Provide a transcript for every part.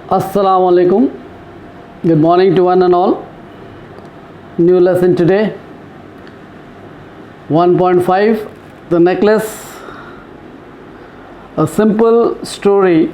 Assalamu alaikum. Good morning to one and all. New lesson today. 1.5 The Necklace. A simple story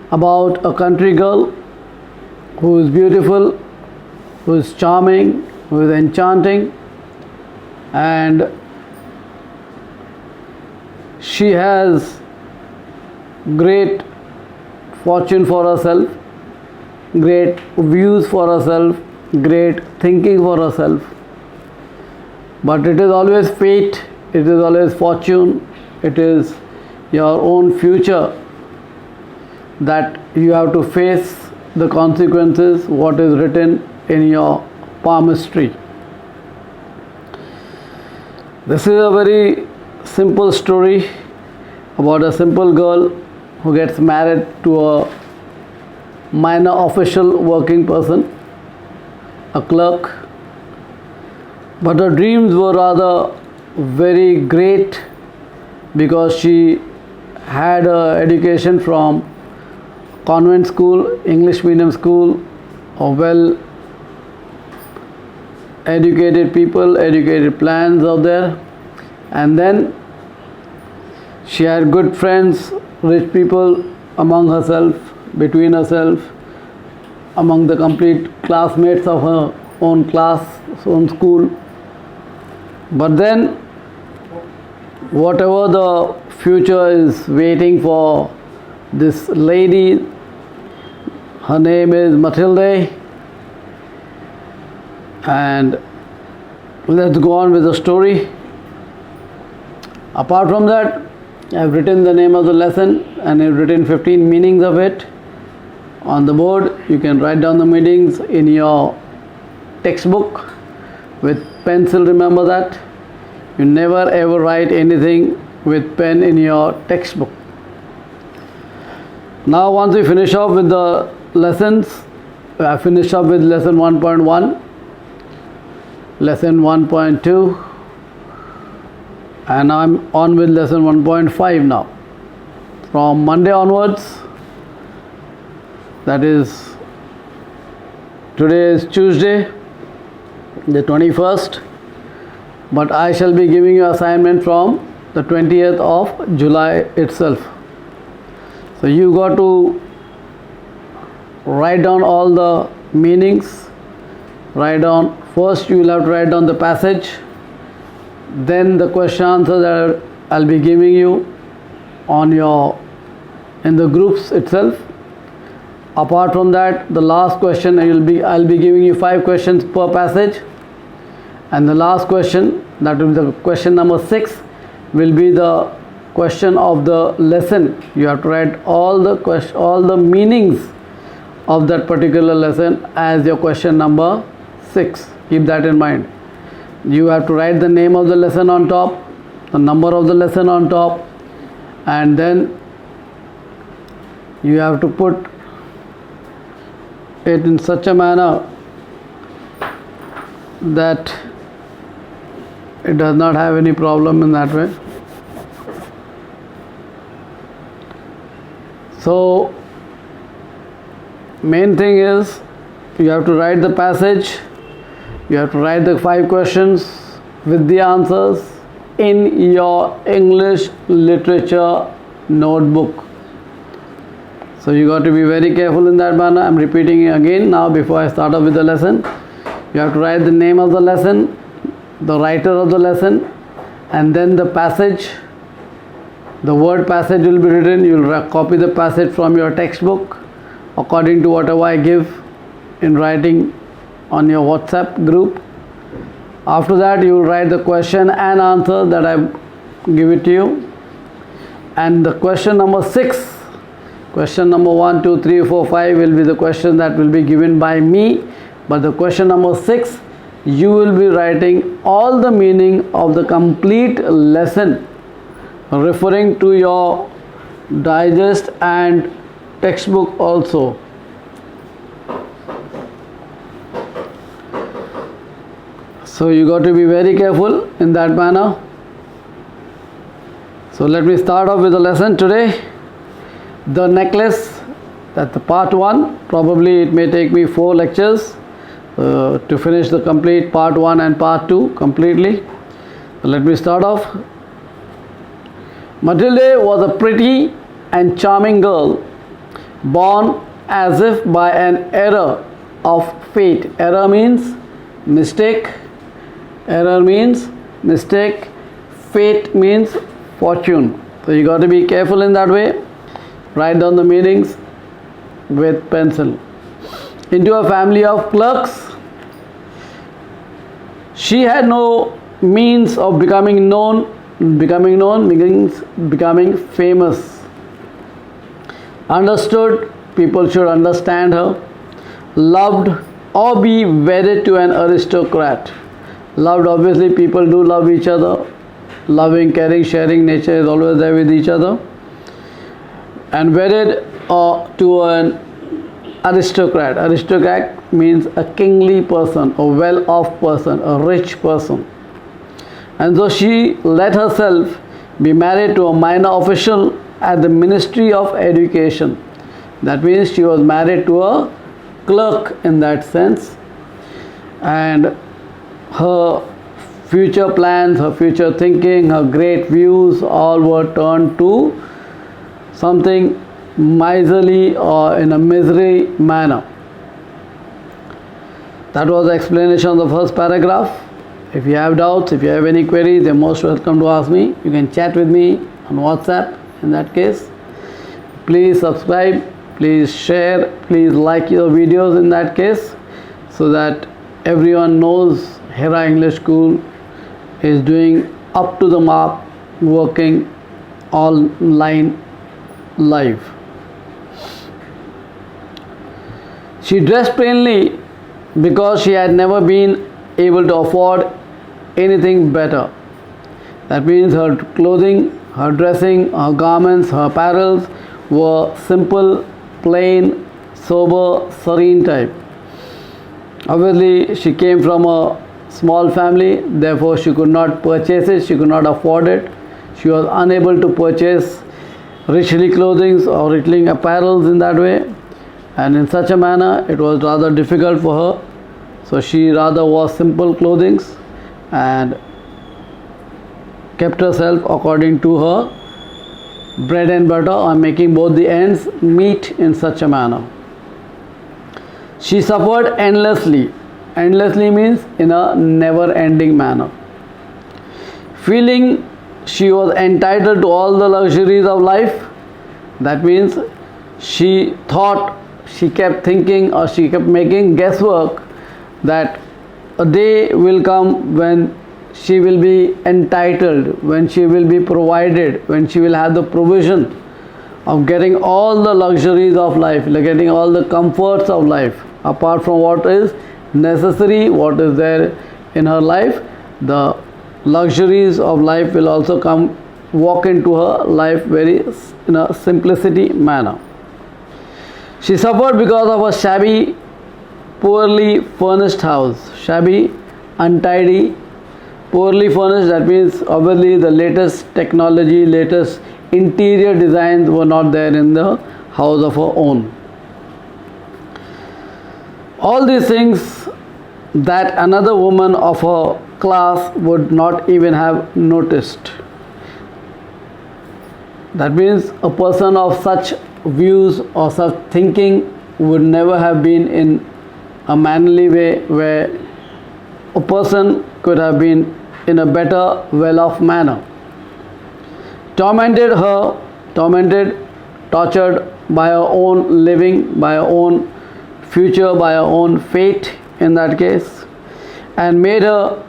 about a country girl who is beautiful, who is charming, who is enchanting, and she has great fortune for herself, great views for herself, great thinking for herself. But it is always fate, it is always fortune, it is your own future that you have to face the consequences, what is written in your palmistry. This is a very simple story about a simple girl who gets married to a minor official working person, a clerk. But her dreams were rather very great because she had her education from convent school, English medium school, or well educated people, educated plans out there. And then she had good friends, rich people among herself, between herself, among the complete classmates of her own class, own school. But then, whatever the future is waiting for this lady, her name is Matilde, and let's go on with the story. Apart from that, I have written the name of the lesson and I have written 15 meanings of it on the board. You can write down the meanings in your textbook with pencil. Remember that. You never ever write anything with pen in your textbook. Now once we finish off with the lessons, I finished up with lesson 1.1, lesson 1.2, and I'm on with lesson 1.5 now. From Monday onwards, that is, today is Tuesday, the 21st, but I shall be giving you assignment from the 20th of July itself. So you got to write down all the meanings. Write down, first you will have to write down the passage, then the question answer that I'll be giving you on in the groups itself. Apart from that, the last question I'll be giving you 5 questions per passage, and the last question, that will be the question number 6, will be the question of the lesson. You have to write all the meanings of that particular lesson as your question number 6. Keep that in mind. You have to write the name of the lesson on top, the number of the lesson on top, and then you have to put it in such a manner that it does not have any problem in that way. So main thing is you have to write the passage, you have to write the 5 questions with the answers in your English literature notebook. So you got to be very careful in that manner. I'm repeating it again now before I start off with the lesson. You have to write the name of the lesson, the writer of the lesson, and then the passage. The word passage will be written. You will copy the passage from your textbook according to whatever I give in writing on your WhatsApp group. After that, you will write the question and answer that I give it to you. And the question number 6, question number 1, 2, 3, 4, 5 will be the question that will be given by me. But the question number 6, you will be writing all the meaning of the complete lesson, referring to your digest and textbook also. So you got to be very careful in that manner. So let me start off with the lesson today. The necklace, That's the part 1. Probably it may take me 4 lectures to finish the complete part 1 and part 2 completely. Let me start off. Matilde was a pretty and charming girl, born as if by an error of fate. Error means mistake. Error means mistake. Fate means fortune. So you got to be careful in that way. Write down the meanings with pencil. Into a family of clerks. She had no means of becoming known. Becoming known means becoming famous. Understood, people should understand her. Loved or be wedded to an aristocrat. Loved, obviously people do love each other. Loving, caring, sharing nature is always there with each other. And wedded to an aristocrat. Aristocrat means a kingly person, a well-off person, a rich person. And so she let herself be married to a minor official at the Ministry of Education. That means she was married to a clerk in that sense. And her future plans, her future thinking, her great views all were turned to something miserly or in a misery manner. That was the explanation of the first paragraph. If you have doubts, if you have any queries, you're most welcome to ask me. You can chat with me on WhatsApp in that case. Please subscribe, please share, please like your videos in that case, so that everyone knows Hera English School is doing up to the mark, working online live. She dressed plainly because she had never been able to afford anything better. That means her clothing, her dressing, her garments, her apparels were simple, plain, sober, serene type. Obviously she came from a small family, therefore she could not purchase it, she could not afford it. She was unable to purchase richly clothing or richly apparels in that way, and in such a manner it was rather difficult for her. So she rather wore simple clothing and kept herself according to her bread and butter, or making both the ends meet in such a manner. She suffered endlessly. Endlessly means in a never-ending manner. Feeling she was entitled to all the luxuries of life. That means she thought, she kept thinking, or she kept making guesswork that a day will come when she will be entitled, when she will be provided, when she will have the provision of getting all the luxuries of life, like getting all the comforts of life, apart from what is necessary, what is there in her life. The luxuries of life will also come, walk into her life very in a simplicity manner. She suffered because of a shabby, poorly furnished house. Shabby, untidy, poorly furnished, that means obviously the latest technology, latest interior designs were not there in the house of her own. All these things that another woman of her class would not even have noticed. That means a person of such views or such thinking would never have been in a manly way, where a person could have been in a better, well-off manner. Tormented, tortured by her own living, by her own future, by her own fate in that case, and made her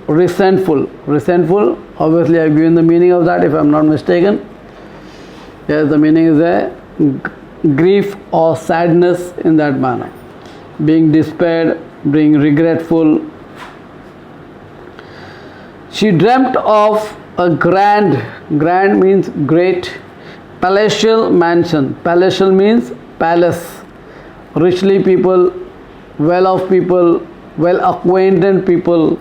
resentful. Resentful, obviously I've given the meaning of that if I'm not mistaken. Yes, the meaning is there. Grief or sadness in that manner. Being despaired, being regretful. She dreamt of a grand means great, palatial mansion. Palatial means palace. Richly people, well-off people, well-acquainted people,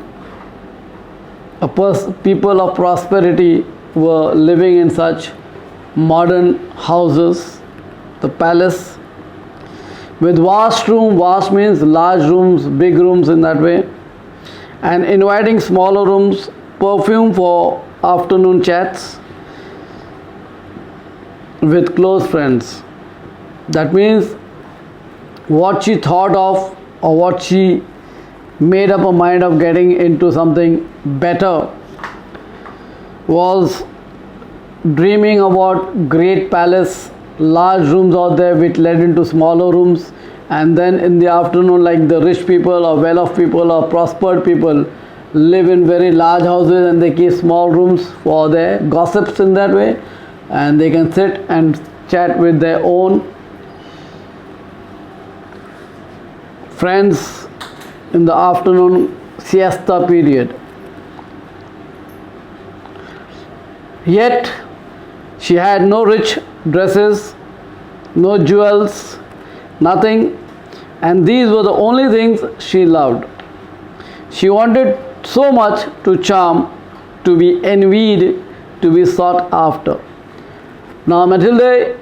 people of prosperity were living in such modern houses. The palace with vast room. Vast means large rooms, big rooms in that way, and inviting smaller rooms, perfume for afternoon chats with close friends. That means what she thought of, or what she made up her mind of getting into something better, was dreaming about great palace, large rooms out there which led into smaller rooms, and then in the afternoon, like the rich people or well-off people or prospered people live in very large houses and they keep small rooms for their gossips in that way, and they can sit and chat with their own friends in the afternoon siesta period. Yet she had no rich dresses, no jewels, nothing, and these were the only things she loved. She wanted so much to charm, to be envied, to be sought after. Now Matilde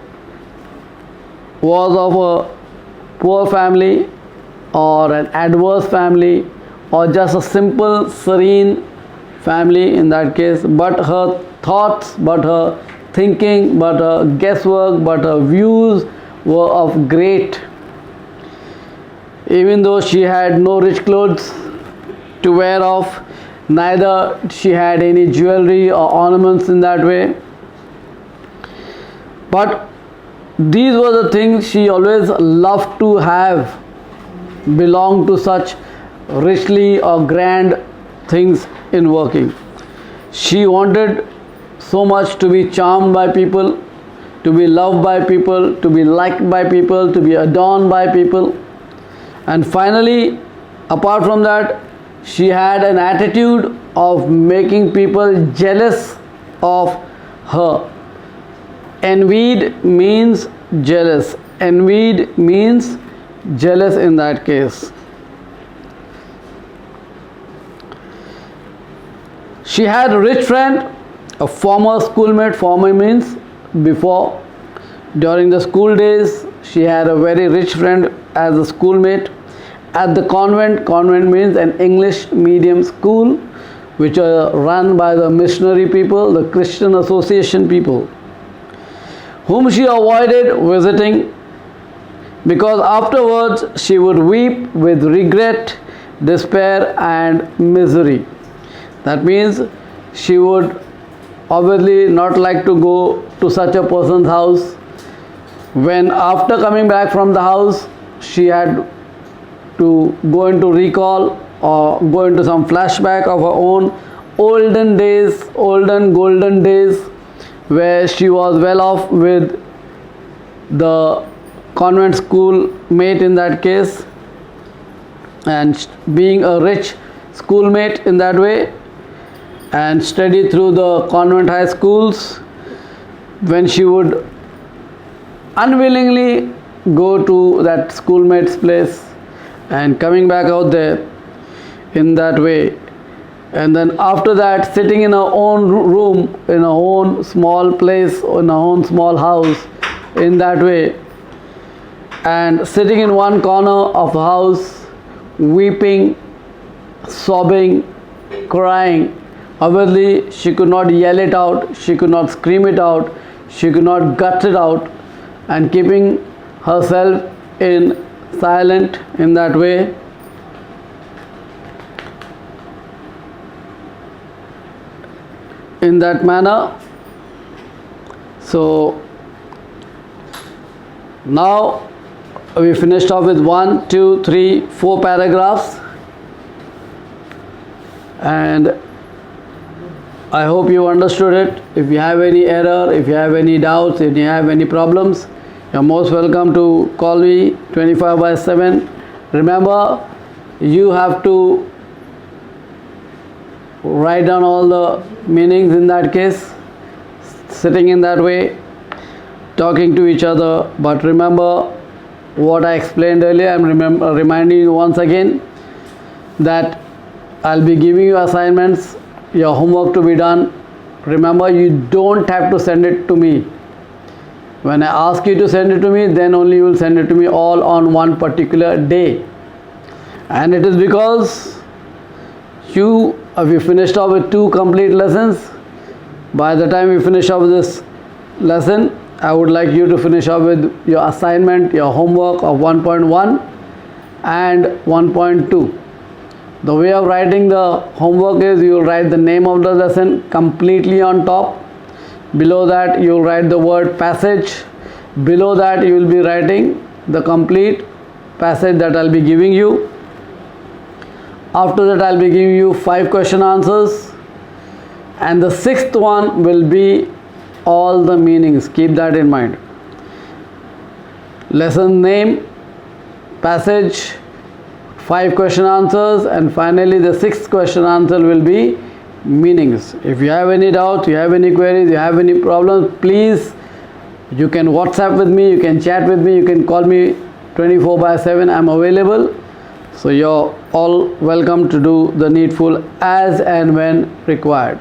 was of a poor family, or an adverse family, or just a simple, serene family in that case, but her thoughts, but her thinking, but her guesswork, but her views were of great. Even though she had no rich clothes to wear off, neither she had any jewelry or ornaments in that way, but these were the things she always loved to have, belong to such richly or grand things in working. She wanted so much to be charmed by people, to be loved by people, to be liked by people, to be adorned by people. And finally, apart from that, she had an attitude of making people jealous of her. Envied means jealous. Envied means jealous in that case. She had a rich friend, a former schoolmate. Former means before. During the school days, she had a very rich friend as a schoolmate. At the convent, convent means an English medium school which are run by the missionary people, the Christian Association people, whom she avoided visiting because afterwards she would weep with regret, despair and misery. That means she would obviously not like to go to such a person's house, when after coming back from the house she had to go into recall or go into some flashback of her own olden days, olden golden days, where she was well off with the convent school mate in that case, and being a rich schoolmate in that way, and study through the convent high schools, when she would unwillingly go to that schoolmate's place and coming back out there in that way, and then after that sitting in her own room, in her own small place, in her own small house in that way, and sitting in one corner of the house weeping, sobbing, crying. Obviously she could not yell it out, she could not scream it out, she could not gut it out, and keeping herself in silent in that way, in that manner. So now we finished off with 1, 2, 3, 4 paragraphs, and I hope you understood it. If you have any error, if you have any doubts, if you have any problems, you're most welcome to call me 24/7. Remember, you have to write down all the meanings in that case, sitting in that way, talking to each other. But remember what I explained earlier. I'm reminding you once again that I'll be giving you assignments, your homework to be done. Remember, you don't have to send it to me. When I ask you to send it to me, then only you will send it to me all on one particular day. And it is because we finished off with 2 complete lessons. By the time we finish off this lesson, I would like you to finish off with your assignment, your homework of 1.1 and 1.2. The way of writing the homework is you will write the name of the lesson completely on top. Below that you will write the word passage. Below that you will be writing the complete passage that I will be giving you. After that I will be giving you 5 question answers, and the 6th one will be all the meanings. Keep that in mind. Lesson name, passage, 5 question answers, and finally the 6th question answer will be meanings. If you have any doubts, you have any queries, you have any problems, please, you can WhatsApp with me, you can chat with me, you can call me 24/7. I'm available. So you're all welcome to do the needful as and when required.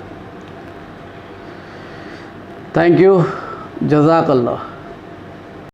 Thank you. Jazakallah.